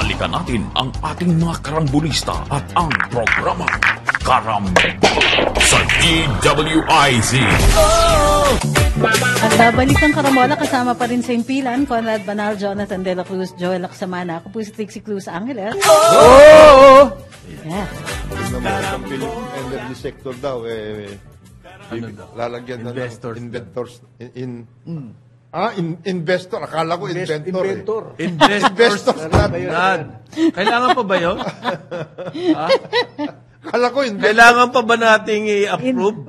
balikan natin ang ating mga karambulista at ang programa Karambol sa DWIZ. At babalik ang Karamola kasama pa rin sa impilan, Conrad Banal, Jonathan De La Cruz, Joel Lacsamana. Ako po si Trixie Cruz Angeles. Yeah. Ang Philippine energy sector daw, lalagyan na Investors. investors. Investor. Akala ko inventor. Investors. Blood. Kailangan pa ba yun? Akala ko inventor. Kailangan pa ba nating i-approve?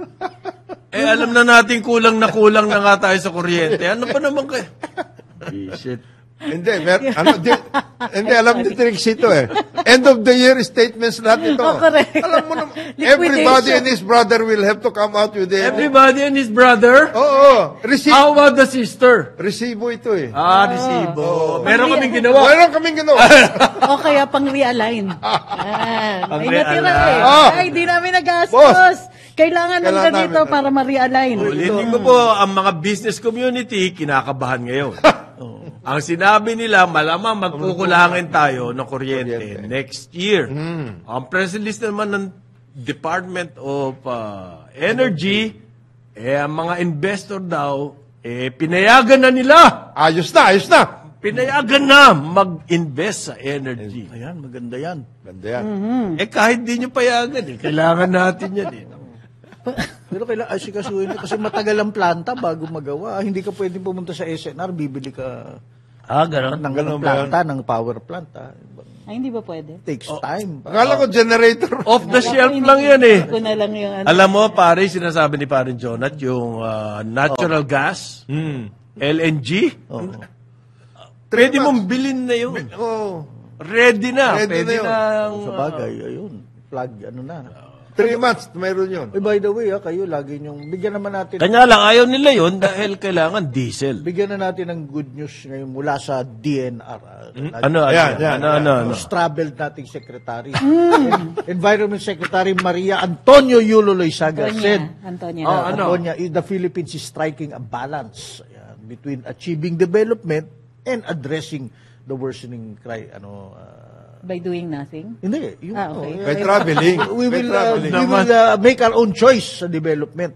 Alam na natin kulang na nga tayo sa kuryente. Ano pa naman kayo? Shit. Hindi, alam ni Trixie ito eh. End of the year statements lahat ito. Oh, correct. Alam mo naman, everybody and his brother will have to come out with it. Everybody and his brother? Oo. How about the sister? Resibo ito eh. Resibo. Meron kaming ginawa. Meron kaming ginawa. O kaya pang-realign. Ay, natira eh. Ay, di namin nagastos. Boss. Kailangan ng ganito para ma-realign. Ulitin ko po, ang mga business community, kinakabahan ngayon. Ang sinabi nila, malamang magkukulangin tayo ng kuryente next year. Ang press release naman ng Department of Energy, ang mga investor daw, pinayagan na nila. Ayos na. Pinayagan na mag-invest sa energy. Ayan, maganda yan. Ganda yan. Kahit di nyo payagan, kailangan natin yan. Pero kailangan asikasuhin kasi matagal ang planta bago magawa. Hindi ka pwedeng pumunta sa SNR, bibili ka Gano'n. ng planta, ng power plant. Ay, hindi ba pwede? Takes time. Akala ko generator. Off the shelf lang yan eh. Ko na lang yung Alam mo, pare, sinasabi ni Parin Jonat, yung natural gas, LNG, pwede mong bilhin na yun. Ready na. Ready Pwede na na. Sa bagay, ayun. Plug, ano na. 3 months, mayroon yun. By the way, kayo lagi nyong, bigyan naman natin, Kanya lang, ayaw nila yun dahil kailangan diesel. bigyan na natin ng good news ngayon mula sa DNR. Ano? Most traveled nating secretary. Environment Secretary Maria Antonio Yulo Loizaga said, Antonia. Antonia, the Philippines is striking a balance between achieving development and addressing the worsening By doing nothing? Hindi. Yung, Okay. By traveling. we will naman. make our own choice sa development.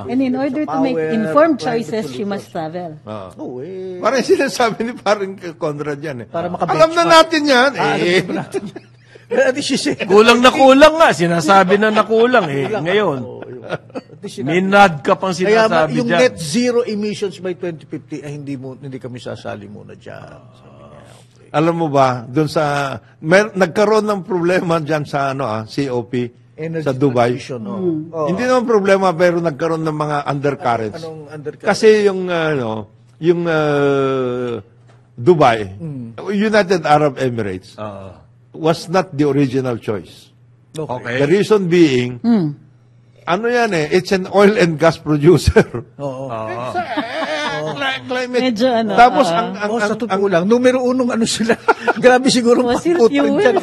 And in order to make power, informed private choices, she solutions. must travel. Parang sinasabi ni parang Conrad yan eh. Para Alam na natin yan. At least she said, Kulang na kulang nga. Sinasabi na nakulang eh. Ngayon, minad ka pang kaya sinasabi yung dyan. net zero emissions by 2050 ay hindi kami sasali muna dyan. Alam mo ba, doon sa, nagkaroon ng problema dyan sa COP, Energy sa Dubai. transition, Hindi naman problema, pero nagkaroon ng mga undercurrents. Anong undercurrent? Kasi yung Dubai, United Arab Emirates, was not the original choice. Okay. The reason being, ano yan it's an oil and gas producer. Climate. Medyo Tapos sa totoo lang, numero unong sila. Grabe siguro Fossil footprint fuel. dyan.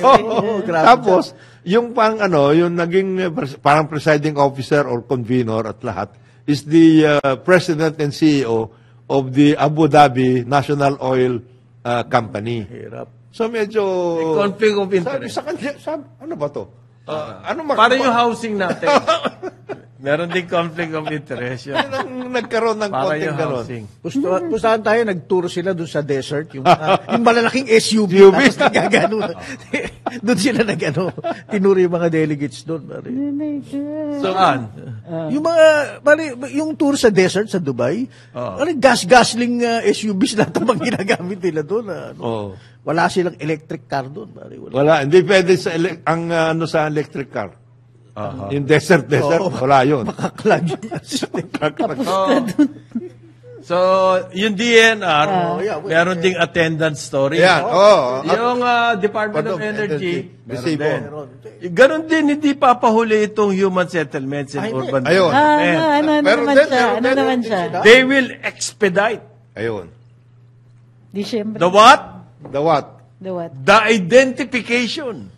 Grabe Tapos, yung yung naging parang presiding officer or convener at lahat, is the president and CEO of the Abu Dhabi National Oil Company. Hirap. So medyo... Conflict of interest. Sa kanya, ano ba to? Para yung housing natin. Meron din conflict of interest. Yun. Yun ang nagkaroon ng Para konting yung ganon. housing. Pustahan tayo, nag-tour sila doon sa desert, yung malalaking SUV. Tapos nagagano. Doon sila tinuro yung mga delegates doon. Saan? Yung yung tour sa desert sa Dubai, gas-gasling SUVs lahat ang mga ginagamit nila doon. Wala silang electric car doon. Wala, hindi pwede sa sa electric car. Yung desert, wala yun. Makaklag yung So, yung DNR, meron ding attendance story. Yan, Yung Department of Energy, Resibo. ganon din, hindi papahuli itong human settlements and urban Ayun. development. Ano naman siya? They will expedite. Ayun. Disyembre. The what? The what? The what? The identification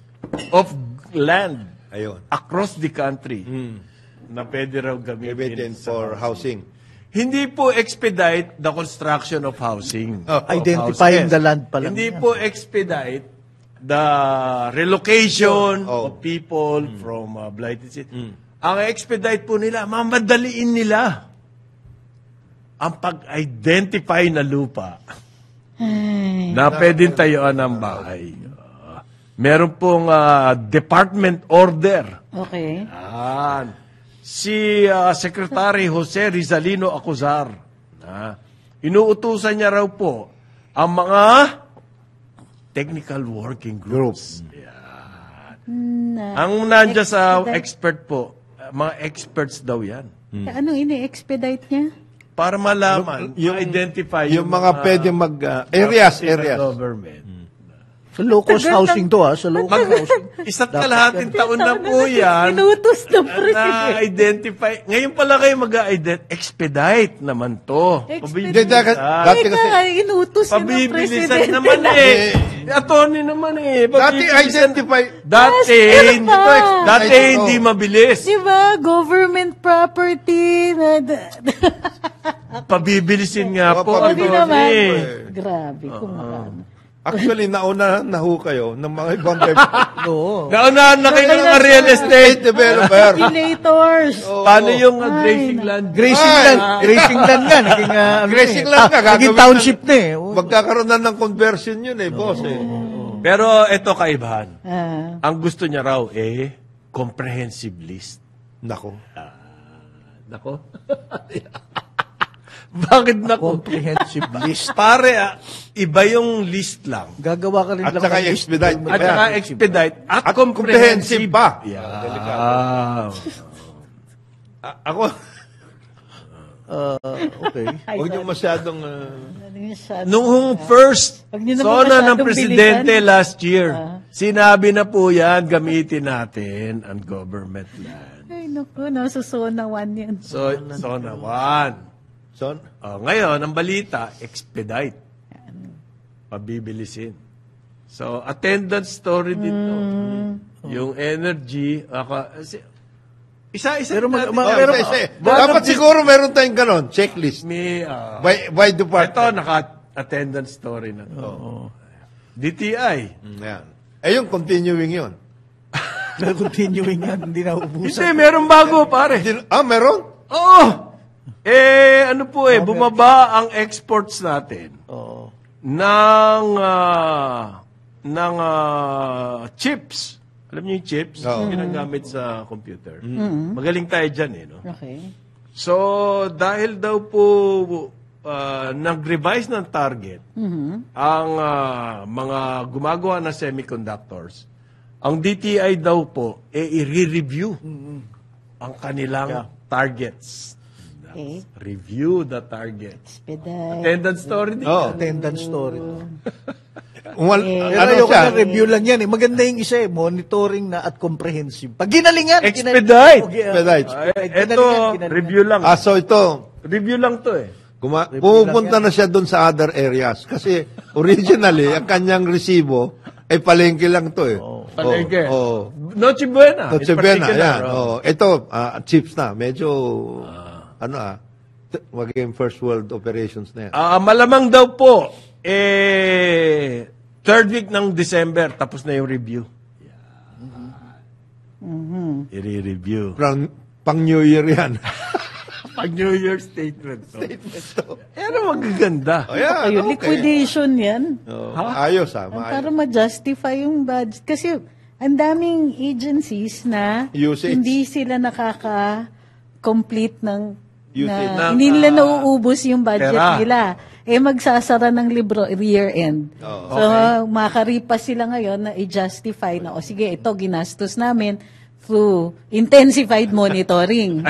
of land Ayun. across the country na pwede raw gamitin Gamitin for housing. Hindi po expedite the construction of housing. Identifying Houses. the land pa lang Hindi yan. po expedite the relocation Oh. of people from blighted cities. Ang expedite po nila, mamadaliin nila ang pag-identify na lupa na pwedeng tayuan ng bahay. Meron pong department order. Okay. Yan. Si Secretary Jose Rizalino Acuzar, inuutusan niya raw po ang mga technical working groups. Ang nandiyan sa expert po, mga experts daw yan. Anong ini-expedite niya? Para malaman, identify Yung mga pwedeng areas. government. Sa low-cost housing to, Sa low-cost housing. Isa't kalahating taon na po yan Inutos ng president. na-identify. Ngayon pala kayo mag-identify. Expedite naman to. Hindi, dati kasi, Inutos yun ng Pabibilisan president. naman Attorney naman dati Pabibilisan. identify, Dati, Yes, pa. dati hindi mabilis. Diba? Government property. Pabibilisin nga po. Sabi naman. attorney. Grabe. Kumakano. actually, nauna na ho kayo ng mga ibang Oo. Naunahan na kayo ng mga real estate. developer. Speculators. Paano yung grazing land? Grazing land nga. Naging, Grazing land nga, Naging gagawin township na Oo. Magkakaroon na ng conversion yun boss. Pero ito kaibahan. Ah. Ang gusto niya raw comprehensive list. Nako. Nako. Bakit nako? Comprehensive list. Pare, iba yung list lang. Gagawa ka rin At lang saka ng list. expedite. At saka expedite at comprehensive pa. Yeah. Ako, Okay. huwag niyo masyadong... Noong first Huwag niyo naman sona ng masyadong presidente bilisan. last year, sinabi na po yan, gamitin natin ang government land. Ay, naku. Nasa zona 1 yan. So, sona 1. son, Ngayon, ang balita, expedite. Pabibilisin. So, attendance story dito. Yung energy, isa-isa Pero natin. pero- dapat siguro meron tayong ganon, checklist. May, By department. ito, naka-attendance story na to. DTI. Yan. Yung continuing yun. Continuing yan. Hindi na ubusan. Hindi, meron bago, pare. Meron? Oo! Bumaba ang exports natin Oo. ng chips. Alam niyo yung chips? Oo. Ginagamit sa computer. Magaling tayo dyan, no? Okay. So, dahil daw po nag-revise ng target ang mga gumagawa ng semiconductors, ang DTI daw po, i-review ang kanilang targets. Okay. Review the targets. Expedite. Attendance story din. Attendance story. Ano Pero siya? review lang yan. Maganda yung isa monitoring na at comprehensive. Pag ginalingan. Expedite. Expedite. Ito, review lang. So ito, Review lang to pumupunta na siya doon sa other areas. Kasi originally, ang kanyang resibo, palengke lang to Palengke. Oh. Noche Buena. Noche in Buena, particular, yan. Ito, chips na. Medyo, magiging first world operations na yan. Malamang daw po, third week ng December, tapos na yung review. I-review. Pang New Year yan. Pag New Year statement to. Pero magaganda. Yan, Ayun, liquidation yan. Ayos, Para ma-justify yung budget. Kasi ang daming agencies na Usage. hindi sila nakaka-complete ng Usage. hindi nila nauubos yung budget pera. nila. Magsasara ng libro year-end. So, makaripas sila ngayon na i-justify na, sige, ito ginastos namin through intensified monitoring.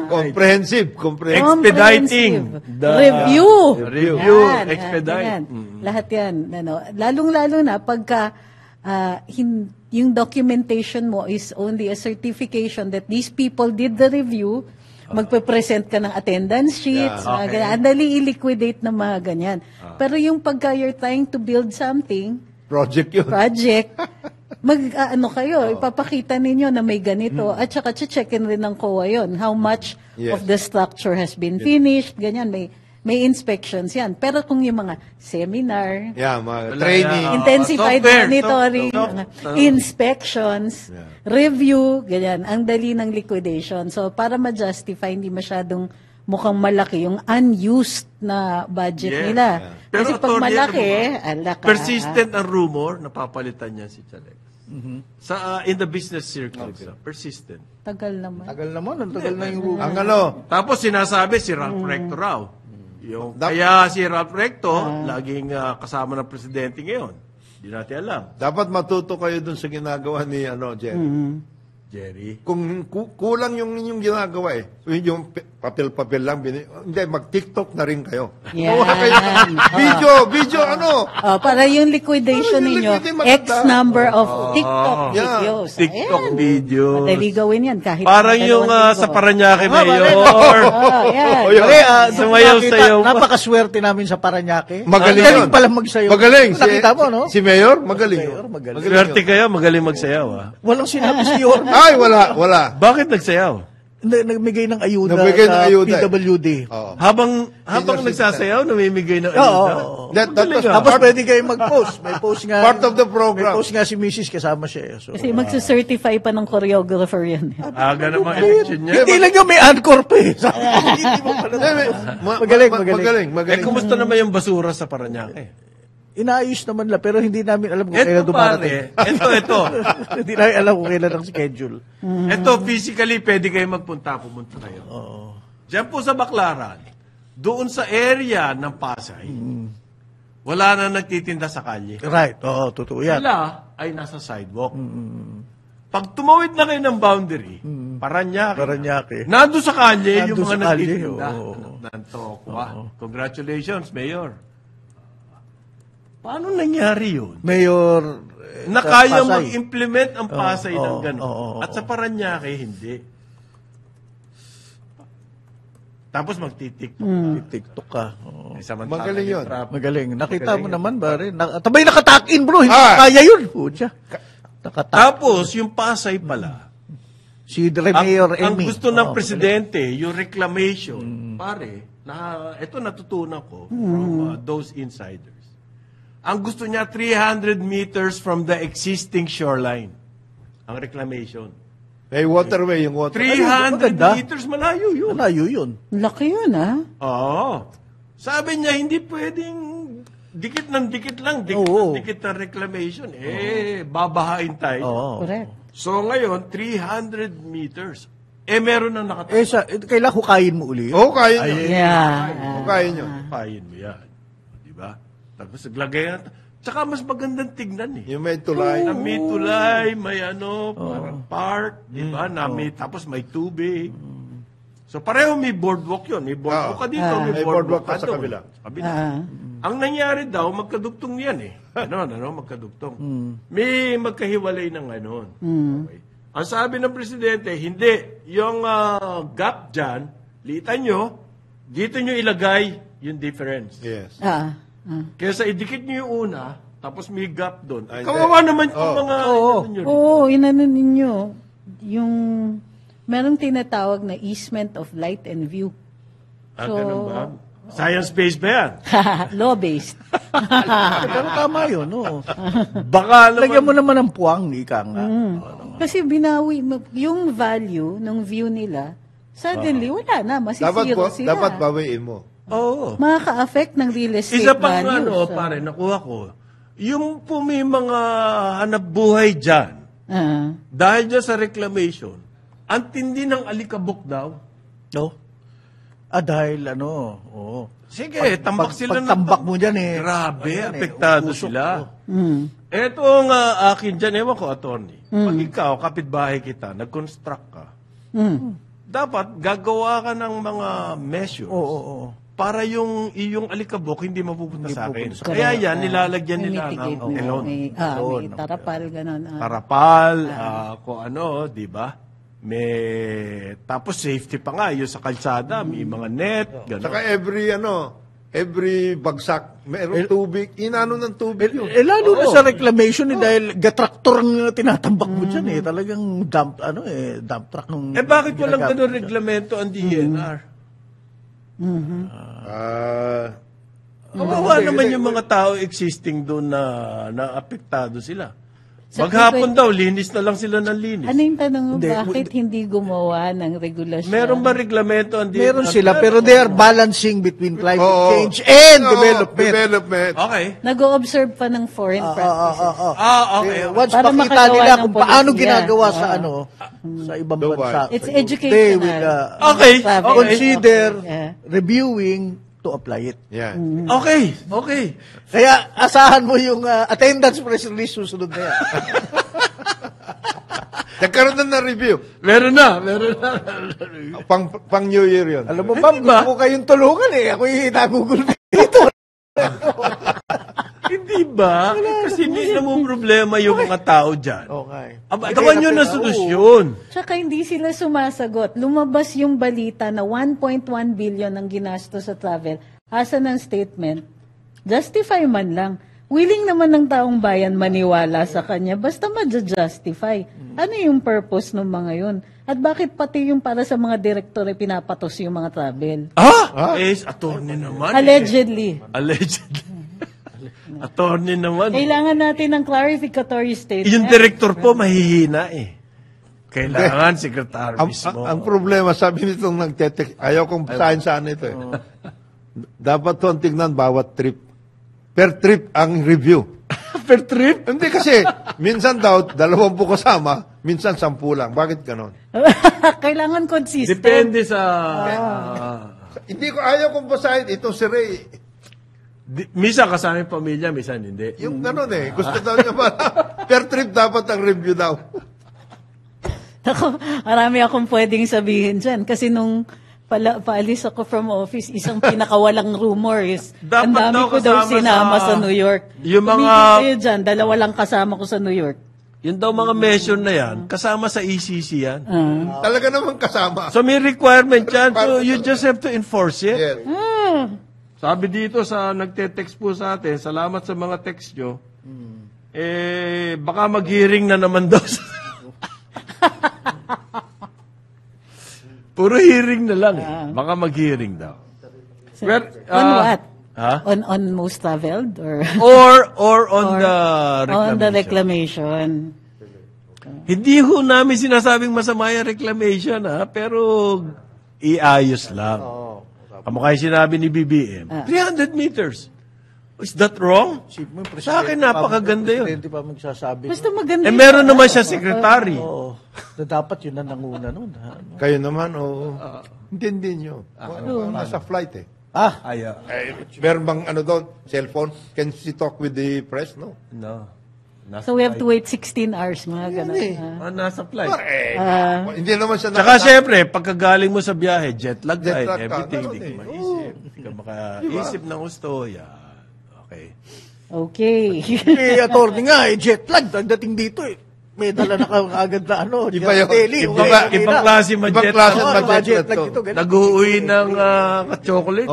Comprehensive. Expediting. Review. Review. Yan, Expedite. yan. Lahat yan. Lalong-lalo na pagka yung documentation mo is only a certification that these people did the review, magpe-present ka ng attendance sheets, mga ganyan. Ang dali i-liquidate ng mga ganyan. Pero yung pagka you're trying to build something, Project yun. ipapakita ninyo na may ganito, at saka checkin rin ng COA yun, how much Yes. of the structure has been finished, ganyan, may inspections yan. Pero kung yung mga seminar, Yeah, mga Wala training. yan. intensified software, monitoring, software. inspections, review, ganyan, ang dali ng liquidation. So, para ma-justify, hindi masyadong mukhang malaki yung unused na budget Yes. nila. Pero Kasi pag attorney, malaki, ano ba? alaka. Persistent ang rumor, napapalitan niya si Chalex. Sa in the business circles, persistent. Tagal naman. Tagal naman, ang tagal na yung rumor. Ang ano, Tapos sinasabi si Ralph Recto raw. Yung, kaya si Ralph Recto, laging kasama ng presidente ngayon. Hindi natin alam. dapat matuto kayo dun sa ginagawa ni Jerry. Jerry. Kung kulang yung inyong ginagawa yung papel-papel lang, hindi, mag-TikTok na rin kayo. Yan. Gawa kayo ng video, ano? Oh, para yung liquidation Para yung ninyo, liquidity X maganda. number of TikTok Yeah. videos. TikTok Ayan. videos. Madali gawin yan kahit Parang mga yung dalawang sa linggo. Paranaque Mayor. Oh, yan. Pare, Sumayaw-sayaw pa. napakaswerte namin sa Paranaque. Magaling Galing yun. pala magsayaw. Magaling. Nakita mo, no? Si Mayor, magaling. Mayor, magaling. Swerte kayo, magaling magsayaw. Walang sinabi si Yorme. Ay, wala. Bakit nagsayaw? Nagbigay ng ayuda Nagbigay ng sa ayuda, PWD. Oo. Habang Senior nagsasayaw, namimigay ng Oo. ayuda. That was Tapos pwede kayo mag-post. May post nga. part of the May program. post nga si Mrs. kasama siya. So, Kasi magsucertify pa ng choreographer yan. Aga naman election niya. hindi lang yung may anchor pa eh. Hindi mo pala. Magaling. Eh, kumusta naman yung basura sa Paranaque? Inaayos naman lang, pero hindi namin alam kung kailan Ito dumarating. pare, ito. Hindi namin alam kung kailan ang schedule. Ito, physically, pwede kayo pumunta kayo. Diyan po sa Baclaran, doon sa area ng Pasay, wala na nagtitinda sa kalye. Right, oo, totoo yan. Sila ay nasa sidewalk. Pag tumawid na kayo ng boundary, Paranaque. nandun sa kalye yung Nandun mga sa kalye, nagtitinda. oo. Ng tokwa. Congratulations, Mayor. Paano nangyari yun? Mayor, Na sa kayang Pasay. mag-implement ang Pasay ng gano'n. oo, At sa Paranaque, hindi. Tapos magtitiktok. TikTok ka. Oo. Samantala Magaling yung yun. traffic. Magaling. Nakita mo naman, pare. Tabay nakatakin, bro. Hindi Ah! kaya yun. Pucha. Nakatak. Tapos, yung Pasay pala, Si Mayor ang Amy. gusto ng Oo. presidente, yung reclamation, pare, ito natutunan ko from those insiders. Ang gusto niya, 300 meters from the existing shoreline. Ang reclamation. May waterway, yung waterway. 300 maganda. meters, malayo yun. Malayo yun. Laki yun, ha? Oo. Sabi niya, hindi pwedeng dikit ng dikit lang, Oo. dikit ng reclamation. Babahain tayo. Oo. Correct. So ngayon, 300 meters. Meron na nakatayo. Kailangan hukayin mo uli. Oo, kaya nyo. Yeah. Kaya nyo. Payin mo yan. Di ba? Tapos naglagay na. Tsaka mas magandang tignan eh. Yung may tulay. Na may tulay, may parang park, di ba? Tapos may tubig. So pareho may boardwalk yun. May boardwalk ka dito, may May boardwalk boardwalk ka sa doon. kabila. Sa kabila. Ah. Ang nangyari daw, magkadugtong yan eh. Magkadugtong. May magkahiwalay ng ganon. Okay. Ang sabi ng presidente, hindi. Yung gap dyan, liitan nyo, dito nyo ilagay yung difference. Yes. Kaya sa idikit nyo yung una, tapos may gap doon. Ay, Kawawa naman yung mga... Oo, inano ninyo. Yung, merong tinatawag na easement of light and view. Ganun ba? Science-based ba yan? Law-based. Pero tama yun, no? Baka naman... Lagyan mo naman ng puwang, ika nga. Kasi binawi, yung value ng view nila, suddenly, wala na, masisiro sila. Dapat bawiin mo. Oo. Makaka-affect ng real estate Isa pang values. pare, nakuha ko. Yung po may mga hanap buhay dyan, dahil dyan sa reclamation, ang tindi ng alikabok daw. No? Dahil oo. Sige, tambak sila ng Pagtambak mo dyan Grabe, Ayan apektado uusok, sila. Mm. Ito ang akin dyan, ewan ko, attorney. Pag ikaw, kapitbahay kita, nag-construct ka, dapat gagawa ka ng mga measures Oo. para yung iyong alikabok hindi mapupunta sa akin. pupunta sa Kaya yan, nilalagyan May nila mitigate ng na, elon. may tarapal, gano'n. Parapal, kung ano, di ba? Tapos safety pa nga, yung sa kalsada, may mga net, gano'n. Saka every bagsak, meron tubig, inano ng tubig yun. Lalo na sa reclamation dahil gatraktor ang tinatambak mo dyan Talagang dump truck nung... Bakit walang ganun reglamento ang DNR? Kawawa naman yung mga tao existing doon na apektado sila. Maghapon daw, linis na lang sila ng linis. Ano yung tanong mo, bakit hindi gumawa ng regulasyon? Meron ba reglamento ang DNR? Meron sila, pero they are balancing between climate change and development. Okay. Nag-o-observe pa ng foreign practices. Okay. Once Para makita makagawa nila ng kung paano policy, ginagawa sa sa ibang Dubai. bansa. It's they educational. will Okay. Travel. consider Yeah. reviewing to apply it. Yan. Okay. Kaya asahan mo yung attendance press release susunod na yan. Nagkaroon na review. Meron na. Pang New Year yun. Alam mo ba, gusto ko kayong tulungan Ako yung nagugul dito. Hindi ba? Kasi hindi na mo problema yung mga tao dyan. Okay. Gawan nyo na solusyon. Tsaka hindi sila sumasagot. Lumabas yung balita na 1.1 billion ang ginasto sa travel. Asa ng statement, justify man lang. Willing naman ng taong bayan maniwala sa kanya, basta ma-justify. Ano yung purpose ng mga yun? At bakit pati yung para sa mga direktor pinapatos yung mga travel? Attorney naman. Allegedly. Attorney naman. Kailangan natin ng clarificatory statement. Yung direktor po mahihina Kailangan sekretary mismo. Ang problema, sabi nitong nagtetext, ayaw kong basahin saan ito Dapat to ang tignan bawat trip. Per trip ang review. Per trip? Hindi kasi, minsan daw, 20 kasama, minsan 10 lang. Bakit ganon? Kailangan consistent. Depende sa... Hindi ko, ayaw kong basahin. Ito si Ray. Misa kasama yung pamilya, misa hindi. Yung ganon gusto daw niya ba, per trip dapat ang review daw. Ako, marami akong pwedeng sabihin dyan. Kasi nung paalis ako from office, isang pinakawalang rumor is, Dapat ang dami daw ko daw kasama sinama sa- sa New York. Yung mga- Tumigil kayo dyan, 2 lang kasama ko sa New York. Yun daw mga measure na yan, kasama sa ECC yan. Talaga naman kasama. So may requirement yan, so you just have to enforce it. Yes. Sabi dito sa nagte-text po sa atin, salamat sa mga text nyo. Baka mag-hearing na naman daw. Puro hearing na lang Baka mag-hearing daw. On what? Ha? On most traveled? Or on the reclamation. On the reclamation. Hindi ho namin sinasabing masama yung reclamation, pero iayos lang. Kamukha yung sinabi ni BBM, 300 meters. Is that wrong? Sa akin, napakaganda yun. Presidente pa magsasabi. Basta maganda. Meron naman siya secretary. Na dapat yun na nanguna nun. Kayo naman, hindi nyo. Nasa flight meron bang doon, cellphone? Can she talk with the press? No. No. So we have to wait 16 hours, mga ganun. Nasa flight. Hindi naman siya Tsaka syempre, pagkagaling mo sa biyahe, jet lag ka, Jet lag ka, everything, ganun hindi ka maisip. Hindi ka makaisip ng gusto. Okay. Okay. Attorney nga, jet lag. Dating dito May dala na agad na Iba yun. Ibang klase Ibang ma-jet klase lag. ma-jet lag ito. Nag-uwi ng chocolate.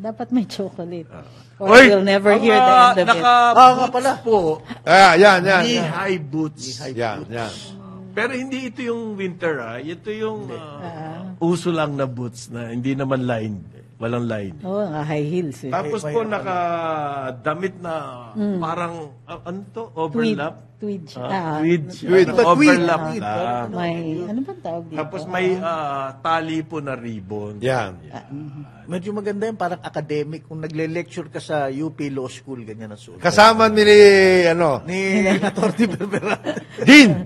Dapat may chocolate. Oy, Or we'll never hear the end of it. Naka-boots po. Yan. Knee-high boots. Yan. Pero hindi ito yung winter, Ito yung uso lang na boots na hindi naman lined. Walang line. High heels. Tapos po nakadamit na parang, ano to? Overlap? Tweed. Tweed. Tweed. Overlap na. May, ano bang tawag dito? Tapos may tali po na ribbon. Yan. Medyo maganda yun, parang academic. Kung nagle-lecture ka sa UP Law School, ganyan ang suot. Kasama ni Ni Atty. Berbera. Dean.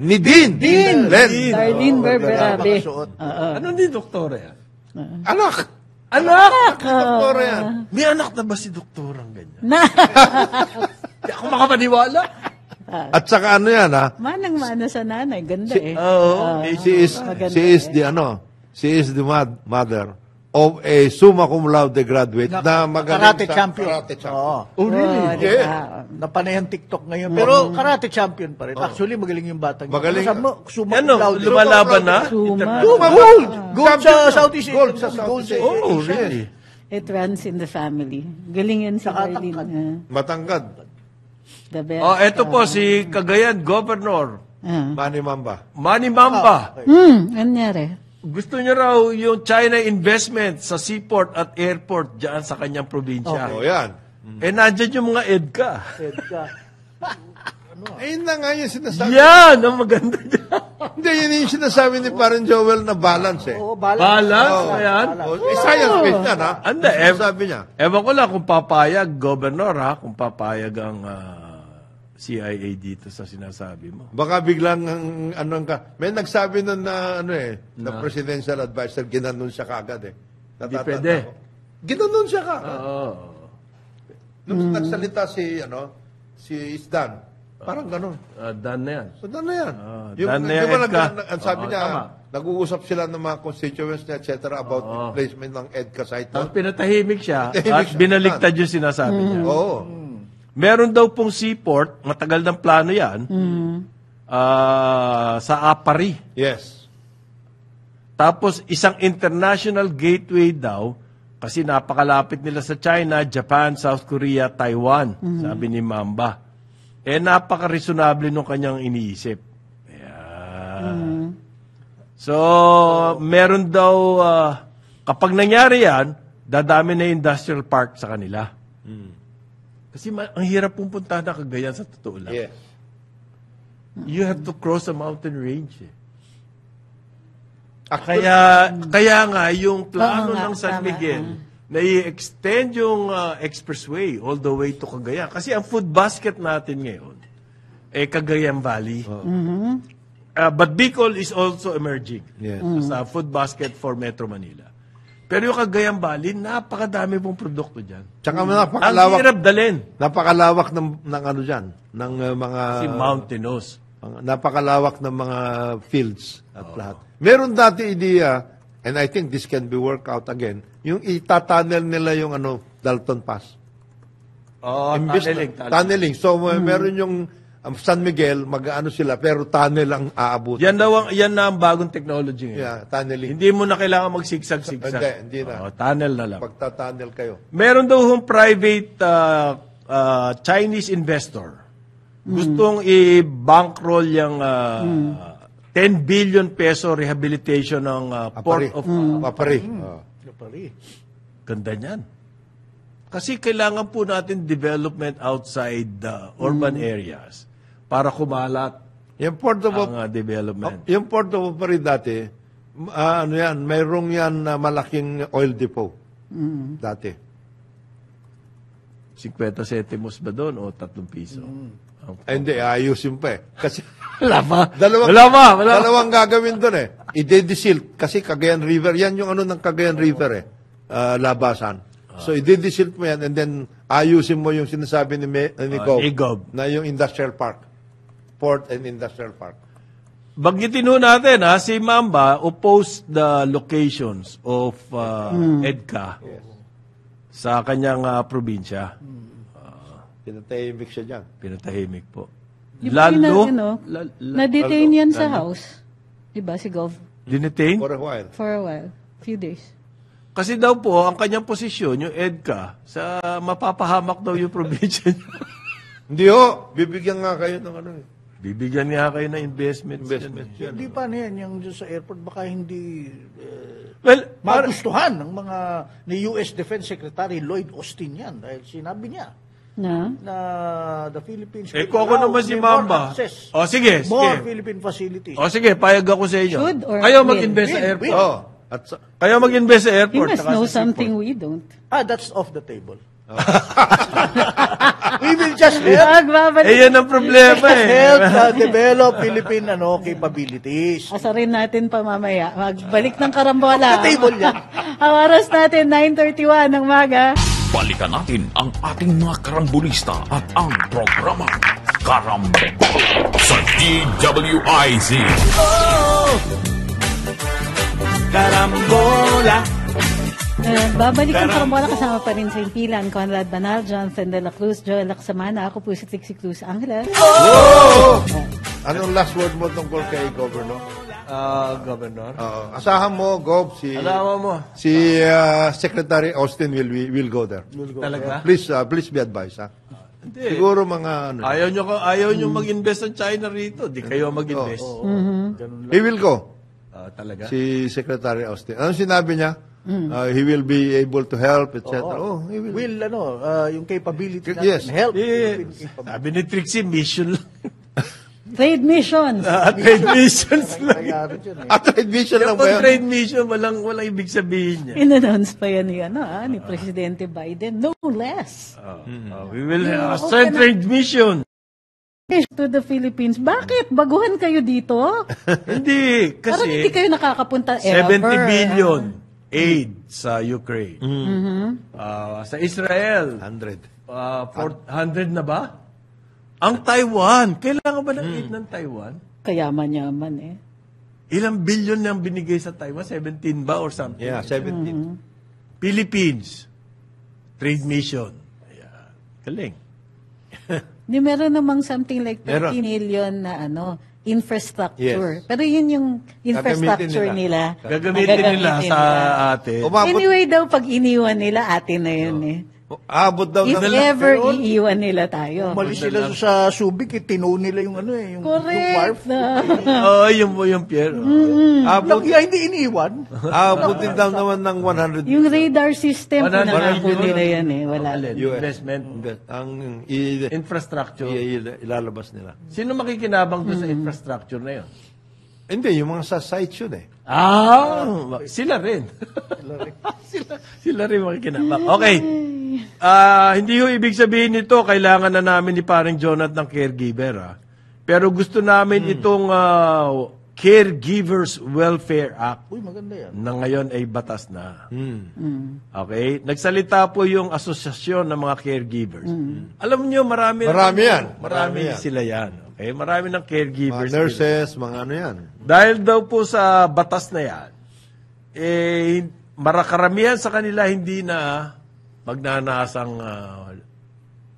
Darlene Berberabe. Ano ni doktora yan? Anak! Doktora yan. May anak na ba si doktorang ganyan? Hindi ako makapaniwala. At saka yan, Manang-mana sa nanay. Ganda Oo. She is the mother of a summa cum laude graduate na magaling Karate champion. Karate champion. Oh, really? Yeah. Napanay ang TikTok ngayon. Pero karate champion pa rin. Actually, magaling yung batang yun. Magaling. Sabi mo, summa Ano, cum laude. lumalaban na? Suma. Gold sa Southeast Asia. Gold sa Southeast Asia. Oh, really? It runs in the family. Galing yan si Saka Darlene. tangkad. Matangkad. The best. Oh, eto po, si Cagayan Governor, Manny Mamba. Manny Mamba. Anyari? Gusto niya raw yung China investment sa seaport at airport dyan sa kanyang probinsya. O yan. Eh, nandyan yung mga EDCA. Edka. Ayun na nga yung sinasabi. Yan, ang maganda dyan. Hindi, yun yung sinasabi ni Parang Joel na balance eh. Oo, balance. Balance, ayan. Science based yan ha. Anda, Sabi niya. Ewan ko lang kung papayag, Governor, ha, kung papayag ang CIA dito sa sinasabi mo. Baka biglang may nagsabi nun na na presidential advisor, ginanon siya kagad eh. Hindi Natatanda pwede. ko. Ginanon siya ka. Oo. Nung nagsalita si Isdan, parang ganon. Done na yan. So, dan na yan. dan na yan, di ba EDCA? ang sabi niya, Tama. nag-uusap sila ng mga constituents niya, etc. about replacement ng EDCA site. Tapos pinatahimik siya Pinatahimik at siya. binaliktad yung sinasabi niya. Oo. Meron daw pong seaport, matagal ng plano yan, sa Apari. Yes. Tapos isang international gateway daw, kasi napakalapit nila sa China, Japan, South Korea, Taiwan, sabi ni Mamba. Eh, napaka-reasonable nung kanyang iniisip. Ayan. So, meron daw, kapag nangyari yan, dadami na industrial park sa kanila. Kasi ang hirap pumunta na Cagayan sa totoo lang. Yes. You have to cross a mountain range. Eh. Kaya nga, yung plano Oo nga, ng San tama. Miguel, na i-extend yung expressway all the way to Cagayan. Kasi ang food basket natin ngayon, Cagayan Valley. But Bicol is also emerging Yes. as a food basket for Metro Manila. Pero yung Cagayan Valley, napakadami pong produkto dyan. Tsaka Ang napakalawak. hirap dalhin. Napakalawak ng ano dyan, ng mga Si mountainous. napakalawak ng mga fields at lahat. Meron dati idea, and I think this can be worked out again, yung itatunnel nila yung Dalton Pass. Oh, Imbis na- tunneling. So meron yung San Miguel, mag-ano sila, pero tunnel ang aabot. Yan na ang bagong technology ngayon. Yeah, tunneling. Hindi mo na kailangan magsigsag-sigsag. Hindi na. Tunnel na lang. Pagta-tunnel kayo. Meron daw hong private Chinese investor. Gustong i-bankroll yung 10 billion peso rehabilitation ng Port of... Papari. Ganda niyan. Kasi kailangan po natin development outside the urban areas para kumalat Yung Port of ang development. yung Port of Papari dati, mayroong yan na malaking oil depot. Dati. 50 centimos ba doon o 3 piso? Ay, hindi, ayusin pa eh. Kasi Wala pa. dalawang gagawin doon eh. I-dedesilt. Kasi Cagayan River, yan yung ano ng Cagayan River eh. Labasan. So, i-dedesilt mo yan and then ayusin mo yung sinasabi ni Gob, Gob. na yung industrial park. Port and industrial park. Banggitin ho natin, si Mamba opposed the locations of EDCA sa kanyang probinsya. Tinatahimik siya dyan. Pinatahimik po. Yung na-detain yan sa lalo. house. Diba, si Gov? Dinetain? For a while. For a while. Few days. Kasi daw po, ang kanyang posisyon, yung EDCA, sa mapapahamak daw yung probinsya niya. Hindi ho, bibigyan nga kayo ng ano eh. Bibigyan niya kayo ng investment. Investment yan. Hindi pa na yan, yung dyan sa airport, baka hindi Well, magustuhan ng mga ni US Defense Secretary Lloyd Austin yan dahil sinabi niya Na? na the Philippines kung ako naman si Mamba. O sige, more sige. Philippine facilities. O sige, payag ako sa inyo. Should or Kayo will? mag-invest sa Will, airport. will. Oh, at Kayo mag-invest sa He airport. must saka know sa something seaport. we don't. That's off the table. We will just help, Magbabalik. Yan ang problema help develop Philippine capabilities. Asarin natin pa mamaya. Magbalik ng karambola. Off the table yan. Ang oras natin, 9:31 ng maga. Balikan natin ang ating mga karambulista at ang programa Karambol sa DWIZ. Karambola. Babalik ang karambola kasama pa rin sa impilan. Conrad Banal, Jonathan De La Cruz, Joel Lacsamana. Ako po si Trixie Cruz Angeles. anong last word mo tungkol kay Governor? Governor. Asahan mo, Gov, Alaman mo. si Secretary Austin will go there. Talaga? Please be advised, ha? Hindi. Siguro mga ano. Ayaw nyo mag-invest ng China rito. Di kayo mag-invest. He will go. Talaga? Si Secretary Austin. Anong sinabi niya? He will be able to help, etc. Oh, he will. Will, yung capability natin. Yes. Help. Sabi ni Trixie, mission lang. Trade missions. Trade missions lang. Nangyari dyan, eh. At admission lang Yung ba yun? trade mission, walang ibig sabihin niya. In-announce pa yan ni Presidente Biden. No less. We will send trade mission. To the Philippines. Bakit? Baguhan kayo dito? Hindi, Parang hindi kasi kayo nakakapunta 70 ever. billion aid sa Ukraine. Sa Israel, 100. 400 na ba? Ang Taiwan, kailangan ba ng aid ng Taiwan? Kayaman-yaman eh. Ilang billion nang binigay sa Taiwan? 17 ba or something? Yeah, 17. Philippines, trade mission. Ayan. Galing. Di meron namang something like 30 Meron. million na infrastructure. Yes. Pero yun yung infrastructure Gagamitin nila. Gagamitin nila sa atin. Umabot, Anyway daw, pag iniwan nila, atin na yun eh. abot daw If ng ever iiwan nila tayo. Umalis sila sa Subic, tino nila yung yung Correct. Yung Pierre. abot, Kaya hindi iniwan. abutin daw naman ng 100 Yung radar system, 100 pinangako million. nila yan eh. Wala. US. Investment. ang Infrastructure. ilalabas nila. Sino makikinabang doon sa infrastructure na yun? Hindi, yung mga sa sites yun eh. Sila rin. sila rin makikinabang. Okay. Hindi ho ibig sabihin nito, kailangan na namin ni paring Jonathan ng caregiver. Pero gusto namin itong Caregivers Welfare Act Uy, maganda yan. na ngayon ay batas na. Okay? Nagsalita po yung asosasyon ng mga caregivers. Alam niyo, marami yan. Marami sila yan. Okay? Marami ng Mga caregivers. nurses, mga ano yan. Dahil daw po sa batas na yan, marakaramihan sa kanila hindi na magnanasang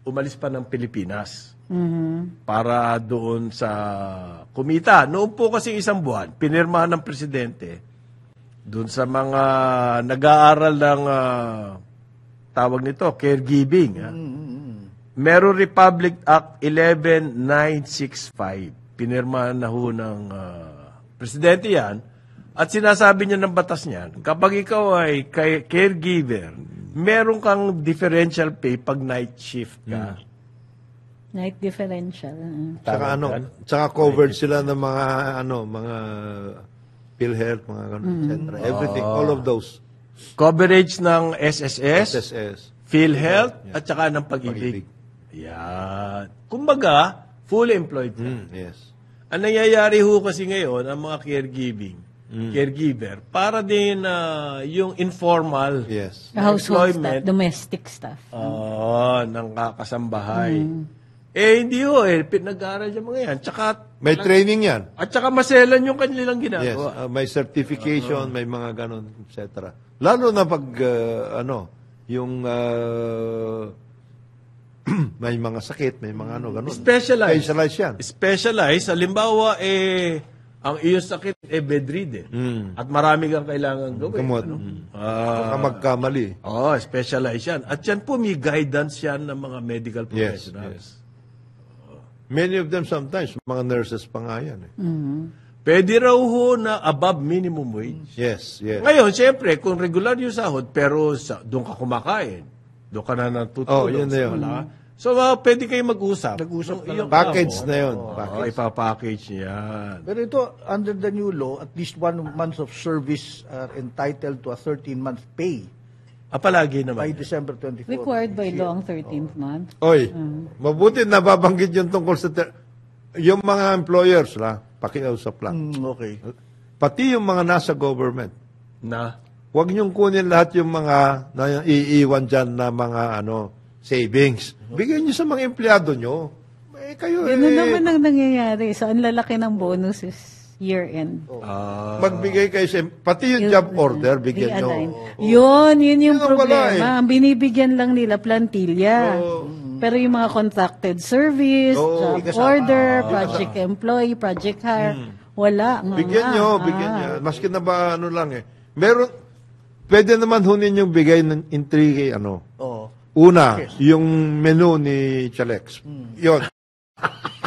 umalis pa ng Pilipinas para doon sa kumita. Noon po kasi isang buwan, pinirmahan ng presidente doon sa mga nag-aaral ng tawag nito, caregiving. Meron Republic Act 11965. Pinirmahan na ho ng presidente yan. At sinasabi niya ng batas niyan, kapag ikaw ay caregiver, meron kang differential pay pag night shift ka. Night differential. Tsaka covered sila ng mga PhilHealth, mga ganun, etc. Everything, all of those. Coverage ng SSS, SSS. PhilHealth, at saka ng pag-ibig. Yan. Kumbaga, fully employed ka. Yes. Ang nangyayari ho kasi ngayon, ang mga caregiver, para din yung informal Yes. Household employment, stuff, domestic stuff. ng kakasambahay. Hindi ho, pinag-aaral yung mga yan. Tsaka, May training yan. at saka maselan yung kanilang Yes. ginagawa. May certification, may mga ganun, etc. Lalo na pag, yung may mga sakit, may mga ganun. Specialized. Specialized yan. Specialized, halimbawa, ang iyong sakit bedridden. At marami kang kailangan gawin. Gamot. Baka magkamali. Specialized yan. At yan po, may guidance yan ng mga medical Yes, professionals. yes. Many of them sometimes, mga nurses pa nga yan. Pwede raw ho na above minimum wage. Yes, yes. Ngayon, siyempre, kung regular yung sahod, pero doon ka kumakain, doon ka na natutulog. yun na yun. So, pwede kayo mag-usap. Nag-usap na lang. Package na yun. Ipapackage niyan. Pero ito, under the new law, at least 1 month of service are entitled to a 13-month pay Palagi by naman. December 24. Required by law ang 13th month. Oy, mabuti nababanggit yung tungkol sa... yung mga employers, pakiusap lang. Okay. Pati yung mga nasa government. Na? Huwag niyong kunin lahat yung mga iiwan dyan na mga savings. Bigyan niyo sa mga empleyado niyo. Kayo Ganun naman ang nangyayari. So, ang lalaki ng bonuses year-end. magbigay kayo sa... Pati yung job order, bigyan niyo. Yun yung Yun ang wala problema. Ang binibigyan lang nila plantilla. Pero yung mga contracted service, job order, project employee, project hire, Wala nga. Bigyan nyo, bigyan nyo. Maski na ba, ano lang eh. Meron, pwede naman hunin yung bigay ng intrigue, ano. Oo. Una, yung menu ni Chalex. Yun.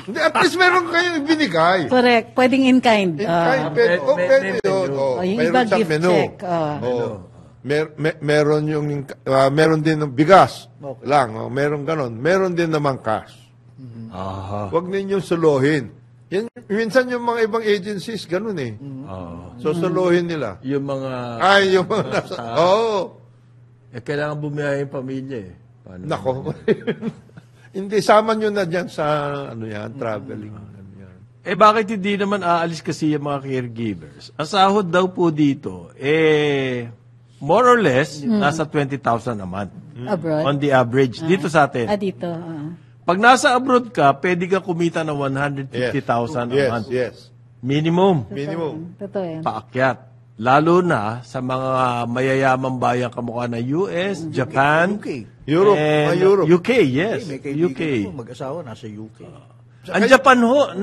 Hindi, at least meron kayong binigay. Correct. Pwedeng in kind. Pwede yun. yung Meron iba siyang gift menu. check. Meron yung, meron din ng bigas. Okay. Lang, meron ganon. Meron din naman cash. Aha. Huwag ninyong suluhin. Yan, minsan yung mga ibang agencies, ganun eh. So, suluhin nila. Yung mga... Yung mga nasa... Oo. kailangan bumiyahe yung pamilya eh. Paano? Nako. Hindi, sama nyo na dyan sa, traveling. Ano yan. Bakit hindi naman aalis kasi yung mga caregivers? Ang sahod daw po dito, more or less, nasa 20,000 a month. Abroad. On the average. Dito sa atin. Dito. Pag nasa abroad ka, pwede ka kumita ng 150,000 a month. Yes. Minimum. Totoo yan. Paakyat. Lalo na sa mga mayayamang bayang kamukha ng US, Japan, UK. Europe. and Europe. UK, yes. May kaibigan UK. ko, mag-asawa, nasa UK. Ang Japan ho,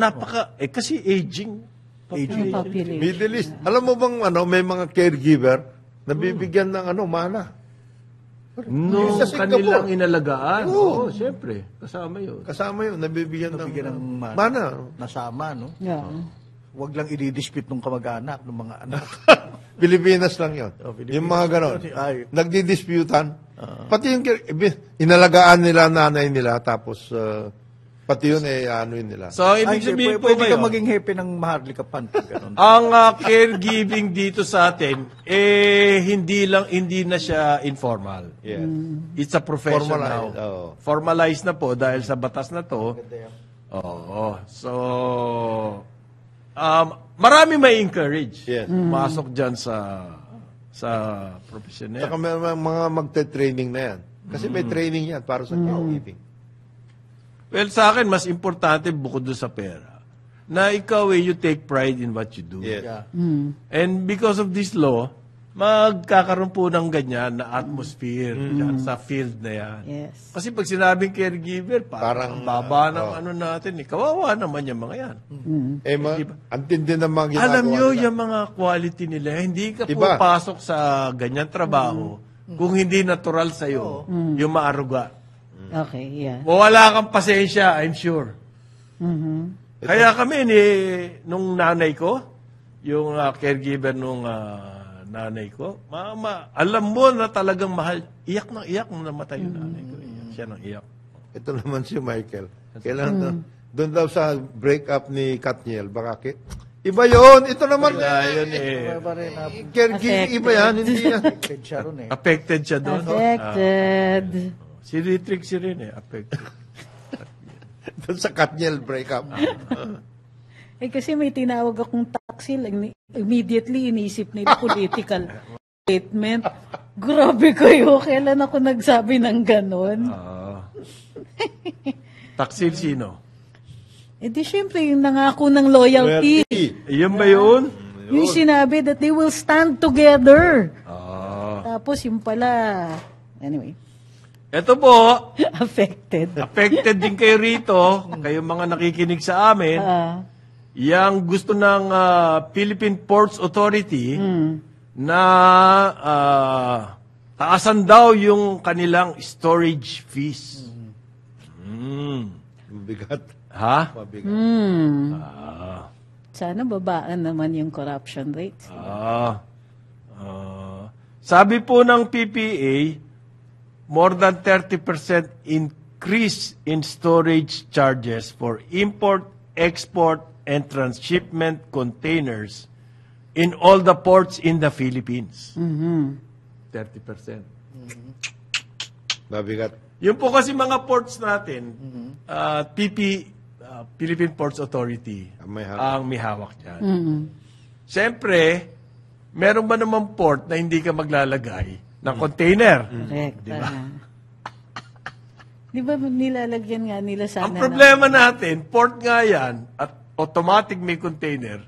kasi aging Ang population. Middle East. Alam mo bang, may mga caregiver na bibigyan ng, mana? No, Sa Singapore. kanilang inalagaan. Oo, siyempre. Kasama yun. Kasama yun, nabibigyan ng ng mana. Nasama, no? Yeah. Huwag lang i-dispute ng kamag-anak, ng mga anak. Pilipinas lang yun. Pilipinas. Yung mga ganon. Ay. Nagdidisputan. Pati yung inalagaan nila, nanay nila, tapos pati yun yun nila. So, ibig sabihin po pwede ka ngayon, maging happy ng Maharlika Pan. Ganun. ang caregiving dito sa atin, hindi na siya informal. Yes. It's a profession Formalized, now. oo. Formalized na po dahil sa batas na to. Oo. So, marami may encourage. Yes. Pumasok dyan sa profession na yan. Saka may mga magte-training na yan. Kasi may training yan para sa caregiving. Well, sa akin, mas importante bukod doon sa pera, na ikaw you take pride in what you do. Yes. Yeah. And because of this law, magkakaroon po ng ganyan na atmosphere dyan sa field na yan. Yes. Kasi pag sinabing caregiver, parang ang baba ng natin. Kawawa naman yung mga yan. Antindi ng mga ginagawa Alam nyo, nila. yung mga quality nila, hindi ka Iba. pupasok sa ganyan trabaho kung hindi natural sa'yo yung maaruga. Okay, yeah. Wala kang pasensya, I'm sure. Kaya kami, nung nanay ko, yung caregiver nung nanay ko, alam mo na talagang mahal. Iyak nung namatay yung nanay ko. Siya nang iyak. Ito naman si Michael. Kailangan doon daw sa break-up ni Katniel. Baka iba yun. Ito naman. Yun Caregiving, iba yan. Hindi yan. Affected siya ron eh. affected siya doon. Affected. Si Ritrix rin affected. Doon sa Katniel break-up. Kasi may tinawag akong taxi, immediately inisip nila political statement. Grabe kayo, kailan ako nagsabi ng ganon? Taksil sino? Di syempre, yung nangako ng loyalty. Iyon ba yun? Yung sinabi that they will stand together. Tapos yung pala, anyway, Ito po, affected. affected din kayo rito, kayong mga nakikinig sa amin, yang gusto ng Philippine Ports Authority na taasan daw yung kanilang storage fees. Mabigat. Ha? Mabigat. Sana babaan naman yung corruption rates. Sabi po ng PPA, more than 30% increase in storage charges for import, export, and transshipment containers in all the ports in the Philippines. 30%. Mabigat. Yung po kasi mga ports natin, Philippine Ports Authority May hawak. ang may hawak dyan. Siyempre, meron ba namang port na hindi ka maglalagay ng container? Correct. Di ba nilalagyan nga nila sana Ang problema natin, port nga yan, at automatic may container,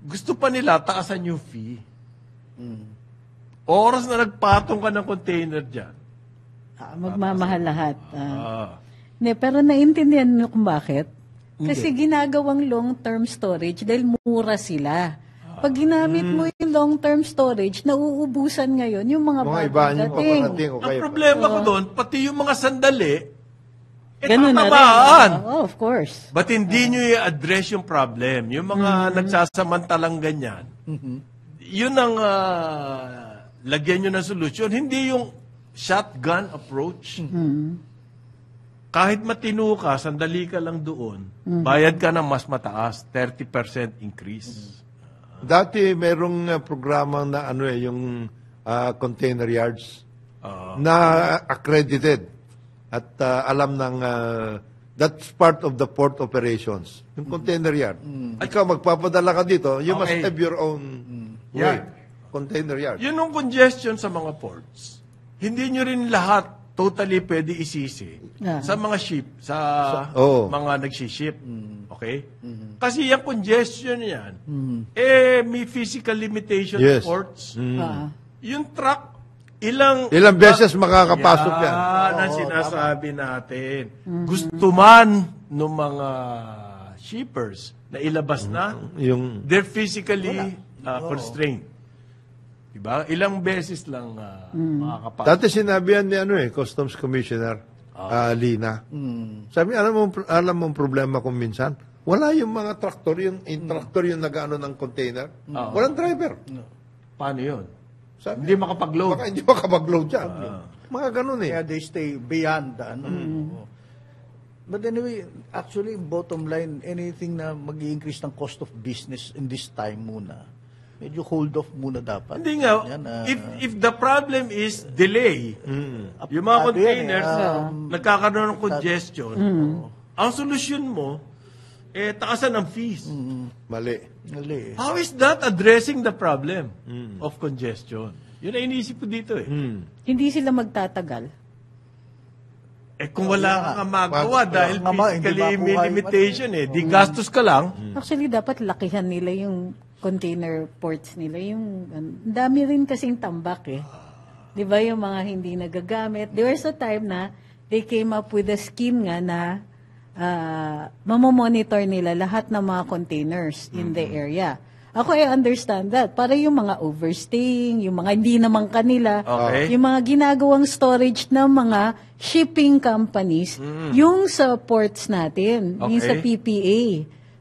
gusto pa nila taasan yung fee. Oras na nagpatong ka ng container dyan. magmamahal lahat. Pero naintindihan niyo kung bakit? Kasi ginagawang long-term storage dahil mura sila. Pag ginamit mo yung long-term storage, nauubusan ngayon yung mga Mga iba, bagong yung dating. paparating o Ang kaya. problema ko doon, pati yung mga sandali, Ganun na rin. tatabaan. Oh, of course. Ba't hindi nyo i-address yung problem? Yung mga nagsasamantalang ganyan, yun ang lagyan nyo ng solusyon. Hindi yung shotgun approach. Kahit matino ka, sandali ka lang doon, bayad ka ng mas mataas, 30% increase. Dati merong programa na yung container yards na accredited at alam ng that's part of the port operations. Yung container yard. Ikaw magpapadala ka dito, you must Okay. have your own way. Yard. Container yard. Yun yung congestion sa mga ports. Hindi nyo rin lahat totally pwede isisi sa mga ship, sa Oo. mga nagsiship. Okay? Kasi yung congestion yan, may physical limitation Yes. sa ports. Ah. Yung truck, ilang beses makakapasok yan? Yan ang sinasabi natin. Gusto man ng mga shippers na ilabas na, they're physically constrained. Diba? Ilang beses lang makakapasok. Dati sinabi yan ni Customs Commissioner Lina. Sabi, alam mo ang problema kung minsan? Wala yung mga traktor, yung tractor yung nag-ano ng container. Walang driver. Paano yun? Sabi, Hindi makapag-load. baka hindi makapag-load yan. Mga ganun Kaya they stay beyond the ano. But anyway, actually, bottom line, anything na mag-i-increase ng cost of business in this time muna, medyo hold off muna dapat. Hindi nga, Yan, if the problem is delay, yung mga containers, nagkakaroon ng congestion, ang solusyon mo, taasan ang fees. Mali. Mali. How is that addressing the problem of congestion? Yun ang iniisip ko dito eh. Hindi sila magtatagal. Kung wala kang magawa dahil Nga ba, hindi physically may makuha yung limitation di gastos ka lang. Actually, dapat lakihan nila yung container ports nila. Yung, ang dami rin kasing tambak eh. Di ba yung mga hindi nagagamit? There was a time na they came up with a scheme nga na mamomonitor nila lahat ng mga containers in the area. Ako, I understand that. Para yung mga overstaying, yung mga hindi naman kanila, Okay. yung mga ginagawang storage ng mga shipping companies, yung sa ports natin, yung sa Okay. PPA.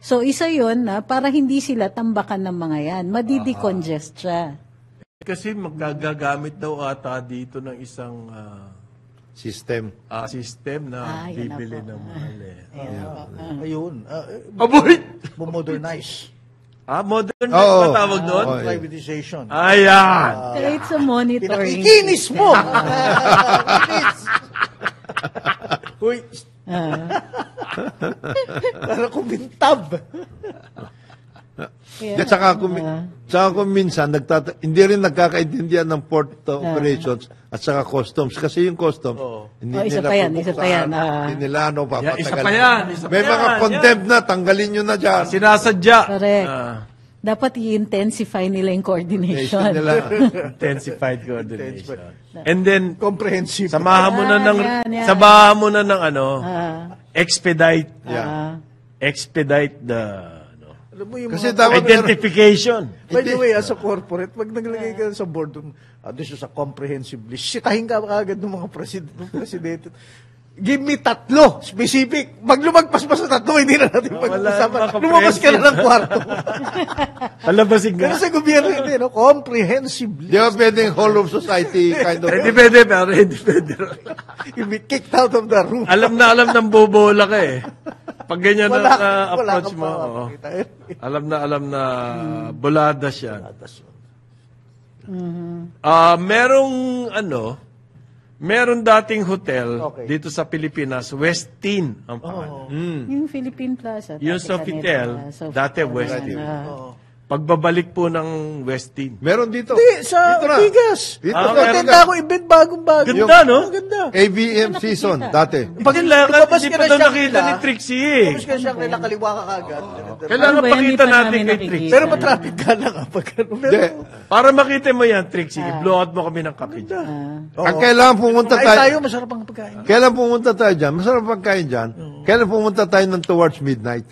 So, isa yon na para hindi sila tambakan ng mga yan. Madidecongest siya. Kasi magagamit daw ata dito ng isang System. system na yan na bibili po. ng mahal Ayun. Aboy! Modernize. Modern Oo. ba tawag doon? Oo. Privatization. Ayan! Kaya it's a monitoring. Pinakikinis mo! Uy, para kumintab. Kaya, At saka kung minsan, hindi rin nagkakaintindihan ng port operations at saka customs. Kasi yung customs, hindi isa nila pa yan, isa pa yan. pupuksahan, hindi nila papatagal. Isa pa yan, isa May pa mga yan, contempt na, tanggalin nyo na dyan. Sinasadya. correct. Dapat i-intensify nila yung coordination. Nila. Intensified coordination. And then, Comprehensive. samahan mo na ng, Yan. samahan mo na ng expedite. Expedite the Alam mo yung Kasi mga- dapat identification. By the way, as a corporate, pag naglagay ka sa board, this is a comprehensive list. Sitahin ka agad ng mga presidente. Give me 3, specific. Pag lumagpas pa sa 3, hindi na natin pag-usapan. mga Lumabas ka na ng kwarto. Alabasin Pero ka. sa gobyerno, hindi, no? Comprehensive list. Di ba pwedeng whole of society kind of... Hindi pwede, pero hindi pwede. You'll be kicked out of the room. Alam ng bobola ka eh. Pag ganyan Wala na wala approach kang mo, oo. makakita. alam na bulada siya. Meron dating hotel dito sa Pilipinas, Westin ang pangalan. Yung Philippine Plaza. Yung dati Sofitel, kanila, dati Westin. pagbabalik po ng Westin. Meron dito. Hindi, sa Dito na. Ortigas. Dito Ah, sa meron Attend ako event bagong-bago. Ganda, no? Ganda. ABM season, dati. Pag Kailangan, lumabas hindi ka pa na daw siya nakita nila, ni Trixie eh. Tapos ka siya nila, kaliwa ka kagad. Kailangan Ano ba yan? pakita Hindi pa natin namin kay nakikita. Trixie. Pero matraffic ka lang kapag ano. Hindi. Para makita mo yan, Trixie, i-blow out mo kami ng kape. Ang kailangan pumunta Kain tayo, tayo, masarap ang pagkain. kailan pumunta tayo dyan? Masarap pagkain dyan. Kailan pumunta tayo ng towards midnight?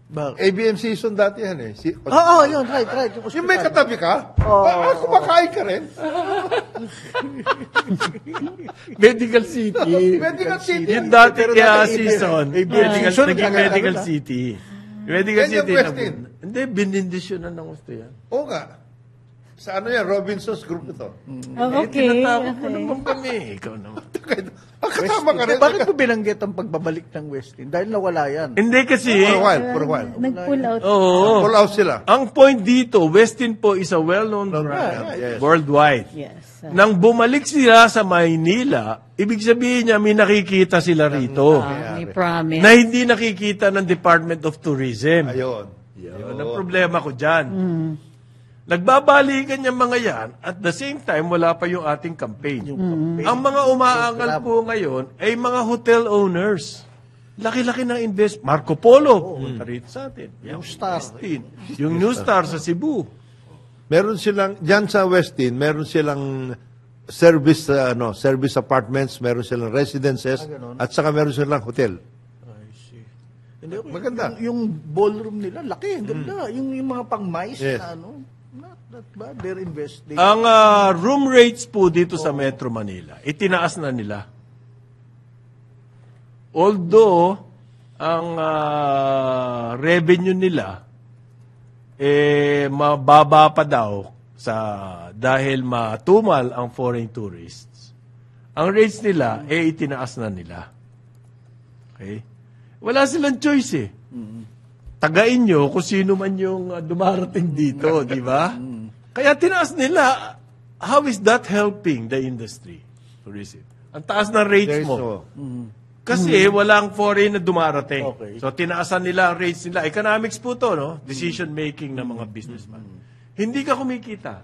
Bakit? ABM season dati yan eh. Oo, yun, right. Yung may hospital. katabi ka? Kumakain ka rin? Medical City. Medical City. Yung dati Pero kaya dati season, medical medical, season, naging nagkakaroon Medical na. City. Medical Yan yung City. Westin. Hindi, binindisyonan ng gusto yan. Oo nga. Sa ano yan? Robinson's group ito. Oh, okay. Tinatawag mo Okay. naman kami. Ikaw naman. Kasama ka rin. Bakit mo binanggit ang pagbabalik ng Westin? Dahil nawala yan. Hindi kasi, For a while. Nag-pull out. oo. Pull out sila. Ang point dito, Westin po is a well-known brand Yes. worldwide. Yes. Nang bumalik sila sa Maynila, ibig sabihin niya may nakikita sila rito May promise. na hindi nakikita ng Department of Tourism. Ayun. Yun ang problema ko dyan. Nagbabalikan yung mga yan, at the same time, wala pa yung ating campaign. Ang mga umaangal po ngayon ay mga hotel owners. Laki-laki ng invest. Marco Polo, punta rito sa atin. Yung Star. Westin. Yung New Star sa Cebu. Meron silang, dyan sa Westin, meron silang service apartments, meron silang residences, at saka meron silang hotel. Hindi, Maganda. Yung ballroom nila, laki. Ganda. Yung mga pang-mice Yes. na ano. Not that bad. They're investing. Ang room rates po dito sa Metro Manila, itinaas na nila. Although, ang revenue nila, mababa pa daw dahil matumal ang foreign tourists. Ang rates nila, itinaas na nila. Okay? Wala silang choice eh. Tagain nyo kung sino man yung dumarating dito, di ba? Kaya tinaas nila. How is that helping the industry? Tourism. Ang taas ng rates There is mo. no- Kasi walang foreign na dumarating. Okay. So tinaasan nila ang rates nila. Economics po to, no? Decision making ng mga businessman. Hindi ka kumikita.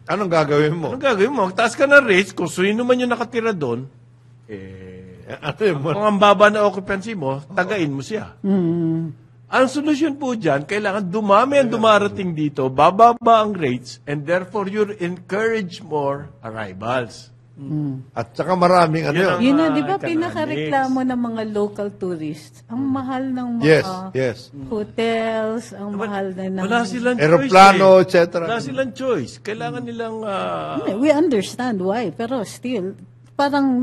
Anong gagawin mo? Anong gagawin mo? Magtaas ka ng rates, kung sino man yung nakatira doon, Ano yun mo? kung ang baba na occupancy mo, tagain mo siya. Ang solusyon po dyan, kailangan dumami ang dumarating dito, bababa ang rates, and therefore you encourage more arrivals. At saka maraming ano Yun yun. ang- Yun na, di ba economics. pinakareklamo ng mga local tourists? Ang mahal ng mga Yes. hotels, ang mahal na ng... Wala silang Aeroplano, choice. etc. Wala silang choice. Kailangan nilang... We understand why, pero still, parang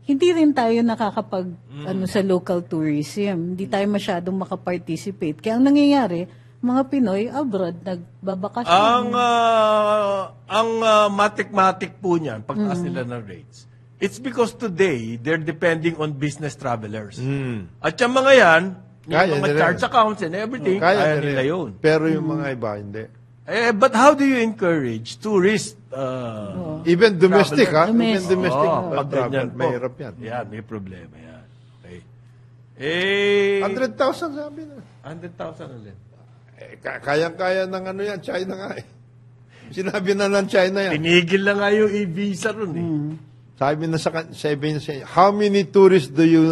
hindi rin tayo nakakapag sa local tourism. Hindi tayo masyadong makaparticipate. Kaya ang nangyayari, mga Pinoy abroad nagbabakasyon. ang matik-matik po niyan, pagtaas nila ng rates, it's because today, they're depending on business travelers. At yung mga yan, yung Kaya mga nila charge yan. accounts and everything, kaya nila yun. Pero yung mga iba, hindi. But how do you encourage tourists? Even domestic, ha? Domestic. Even domestic. Pag ganyan po. Mahirap yan. Yan, may problema yan. Okay. 100,000 sabi na. 100,000 ulit. Kayang-kaya ng ano yan, China nga eh. Sinabi na ng China yan. Tinigil na nga yung e-visa ron eh. Sabi niya sa how many tourists do you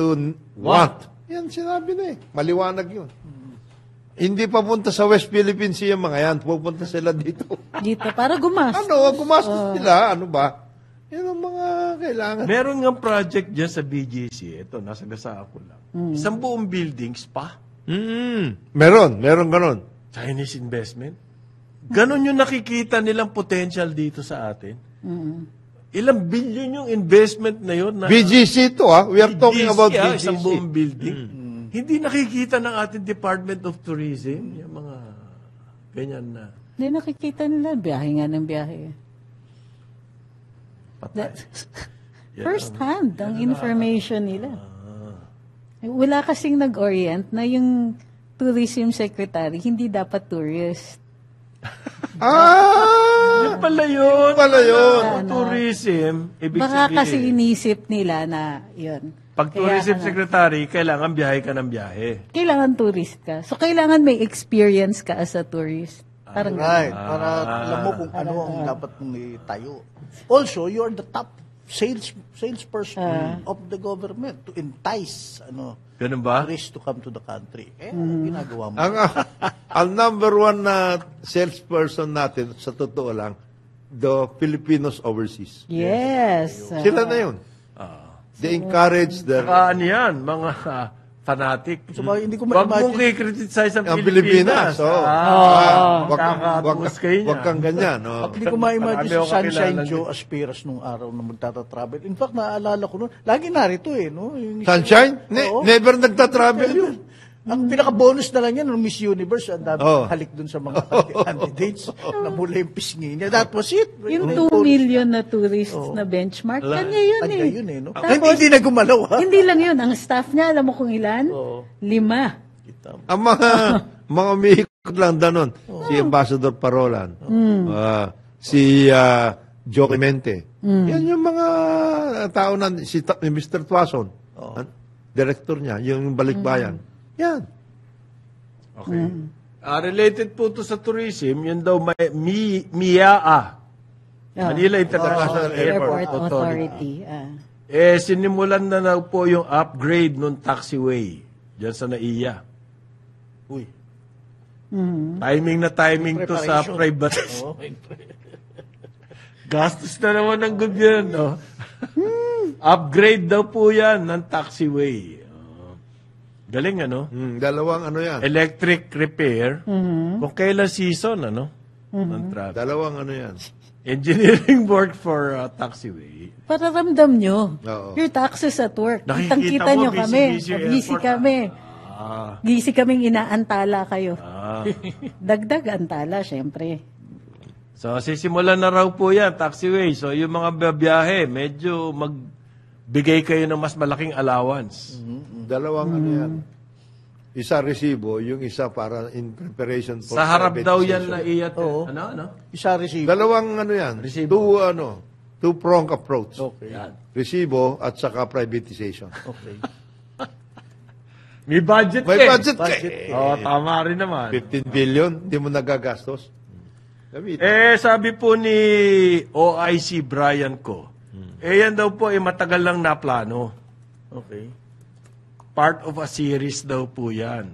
want? Yan, sinabi na eh. Maliwanag yun. Hindi papunta sa West Philippine Sea yung mga yan. Pupunta sila dito. Dito, para gumastos. Gumastos sila. Ano ba? Yan ang mga kailangan. Meron nga project dyan sa BGC. Ito, nasa gasa ako lang. Isang buong building, spa. Meron ganon. Chinese investment. Ganon yung nakikita nilang potential dito sa atin. Ilang billion yung investment na yun. Na, BGC to We are talking BGC, about isang BGC. buong building. Hindi nakikita ng ating Department of Tourism, yung mga ganyan na Hindi nakikita nila, biyahe nga ng biyahe. patay. First hand ang information nila. Wala kasing nag-orient na yung tourism secretary, hindi dapat tourist. Yun pala yun. Tourism, ibig Baka sabihin. kasi inisip nila na yun. Pag Kaya tourism secretary, kailangan biyahe ka ng biyahe. kailangan tourist ka. So, kailangan may experience ka as a tourist. Parang Right. Para alam mo kung ano ang dapat mong itayo. Also, you are the top salesperson of the government to entice Ganun ba? tourists to come to the country. Ginagawa mo. Ang number one na salesperson natin, sa totoo lang, the Filipinos overseas. Yes. Sila na yun. They encourage their... Ano yan? Mga fanatic. So, hindi ko Wag mong ma-imagine. kikriticize ang Ang Pilipinas. Pilipinas. Kakatuwas kayo niya. Wag kang ganyan. Hindi ko ma-imagine Marami si ako Sunshine kakilala Joe Aspiras nung araw na magtata-travel. In fact, naaalala ko noon, lagi narito no? Yung Sunshine? Oo. Never nagta-travel yun. Ang pinaka-bonus na lang yan, ng Miss Universe, ang dami Oh. halik dun sa mga candidates na mula yung pisngi niya. That was it. Yung May 2 bonus. million na tourists na benchmark, kanya yun Kanya eh. yun no? Tapos, Hindi na gumalaw, ha? hindi lang yun. Ang staff niya, alam mo kung ilan? 5. Ang mga umiikot lang danon. Si Ambassador Parolan. Si Joe Clemente. Yan yung mga tao na, si Mr. Tuason. Director niya, yung balikbayan. Yan. Okay. Related po to sa tourism, yun daw may MIAA. Manila International Airport Authority. Sinimulan na daw po yung upgrade ng taxiway dyan sa NAIA. Uy. Timing na timing to sa private. Gastos na naman ng gobyerno. Upgrade daw po yan ng taxiway. Galing Dalawang ano yan. Electric repair. Kung kailan season, ng traffic. Dalawang ano yan. Engineering work for taxiway. Para ramdam nyo. Oo. Your taxes at work. Nakikita Kitang-kita mo, nyo kami. busy yung Busy airport, kami. Busy kaming inaantala kayo. Dagdag antala, syempre. So, sisimulan na raw po yan, taxiway. So, yung mga biyahe, medyo magbigay kayo ng mas malaking allowance. Dalawang ano yan. Isa resibo, yung isa para in preparation for Sa harap daw yan privatization. na iyat. Oo. Ano? Isa receive. Dalawang ano yan. Resibo. Two-prong approach. Okay. Resibo at saka privatization. Okay. May budget May eh. budget ka Budget eh. Oo, tama rin naman. 15 billion, hindi mo nagagastos. Gamitin. Sabi po ni OIC Brian ko, yan daw po matagal lang naplano. Okay. Part of a series daw po yan.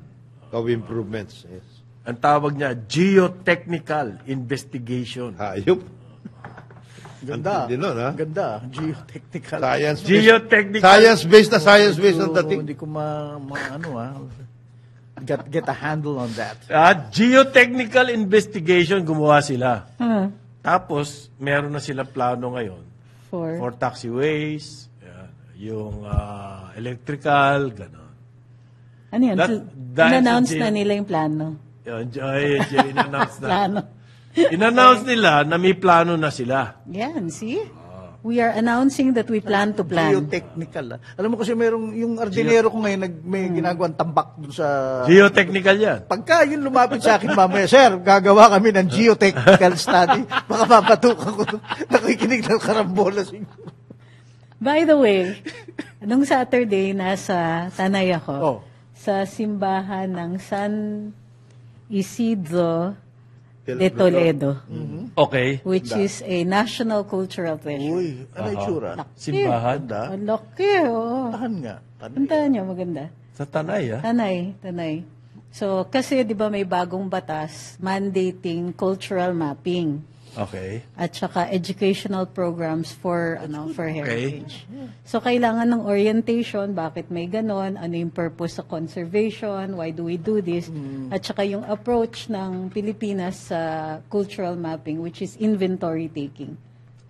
Of improvements. Yes. Ang tawag niya, geotechnical investigation. Hayop. Ganda. Hindi nun, ha? Ganda. Geotechnical. Science-based. Geotechnical. Science-based na science-based ang dating. Hindi ko get a handle on that. Geotechnical investigation, gumawa sila. Huh. Tapos, meron na silang plano ngayon for For taxiways, yung electrical, gano'n. ano yun? dahil In-announce sa na nila yung plano. In-announce na. Plano. In-announce nila na may plano na sila. Yan, see? We are announcing that we plan to plan. Geotechnical. Alam mo kasi merong, yung ordinero ko ngayon, may ginagawang tambak dun sa... Geotechnical yan. Pagka yun lumapit sa akin mamaya, sir, gagawa kami ng geotechnical study. Baka mapatukan ko. Nakikinig ng karambola siguro. By the way, nung Saturday, nasa Tanay ako. Oh. Sa simbahan ng San Isidro de Toledo, Okay. which is a national cultural treasure. Uy, ano yung tsura? Simbahan. Ang laki, oo. Tahan nga. Puntahan niyo, maganda. Sa Tanay, Tanay. So, kasi di ba may bagong batas mandating cultural mapping Okay. at saka educational programs for heritage. So kailangan ng orientation, bakit may ganon, ano yung purpose sa conservation, why do we do this, at saka yung approach ng Pilipinas sa cultural mapping, which is inventory taking.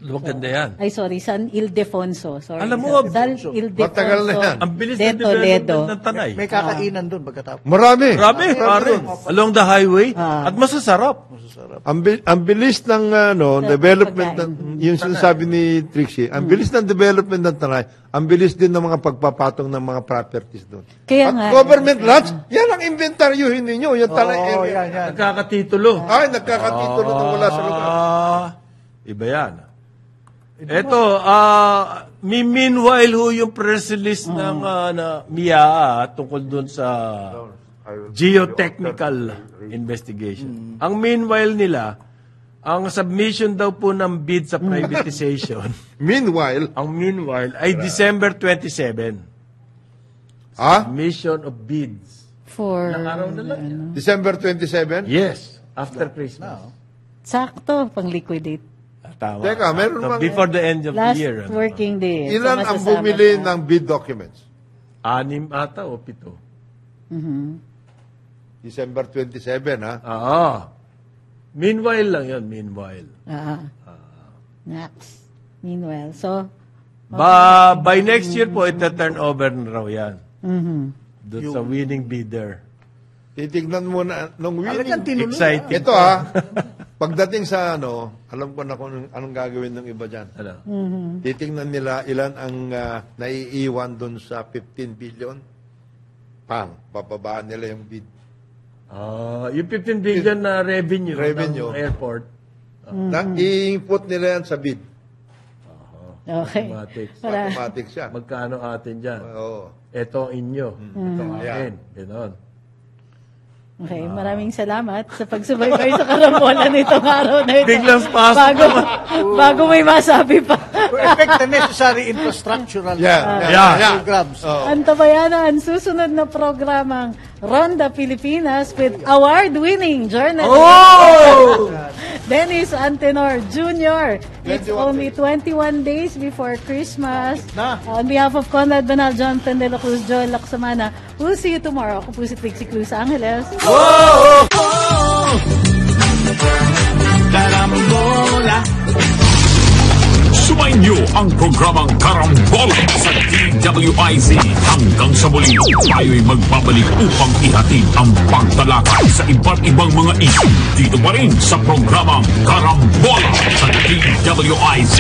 Maganda yan. Ay, sorry, San Ildefonso. Sorry. Alam mo, San Ildefonso matagal na yan. Ang bilis de na development Toledo. ng Tanay. May kakainan doon pagkatapos. Marami. Grabe, pare. Along the highway. At masasarap. Ang bilis ng development, pagkain. yung sinasabi ni Trixie, ang bilis ng development ng Tanay, ang bilis din ng mga pagpapatong ng mga properties doon. Kaya At nga, government lands, yan ang inventaryuhin ninyo, yung Tanay Oo, area. yan. Nagkakatitulo. Ay, nagkakatitulo na wala sa lugar. Iba yan. Ito, meanwhile yung press release ng MIA tungkol doon sa geotechnical investigation. Ang meanwhile nila, ang submission daw po ng bid sa privatization, Meanwhile, ang meanwhile ay December 27. Submission of bids. For, Ilang araw na lang yan. December 27? Yes, after Christmas. sakto, pang-liquidate. Tama. Teka, meron bang- Before the end of Last the year. ano? working day. So, Ilan ang masasama bumili ka. ng bid documents? 6 ata o 7. December 27, ha? Oo. Meanwhile lang yun, meanwhile. Next. Meanwhile, so, By next year po, ita-turn over na raw yan. Doon sa winning bidder. Titignan mo na, nung Talagang winning, tinuloy. Exciting. ito ha, pagdating sa alam ko na kung anong gagawin ng iba dyan. Ano? Titingnan nila ilan ang naiiwan doon sa 15 billion. Bababaan nila yung bid. Yung 15 billion na revenue, Revenue. ng airport. I-input nila yan sa bid. okay. Mathematics. Para, Automatic siya. Magkano atin dyan? Oo. Ito ang inyo. Ito ang akin. Ganon. okay, maraming salamat sa pagsubaybay sa karambola nitong araw na ito. Biglang spasm. Bago may masabi pa. To effect the necessary infrastructural Yeah. programs. Antabayanan, susunod na programang Ronda Pilipinas with award-winning journalist Dennis Antenor Jr. It's 21 only 21 days before Christmas. Na. On behalf of Conrad Banal, Jonathan De La Cruz, Joel Laksamana, we'll see you tomorrow. Ako po si Trixie Cruz Angeles. Sumainyo ang programang Karambola sa DWIZ. Hanggang sa muli, tayo'y magbabalik upang ihatid ang pagtalakay sa iba't ibang mga issue. Dito pa rin sa programang Karambola sa DWIZ.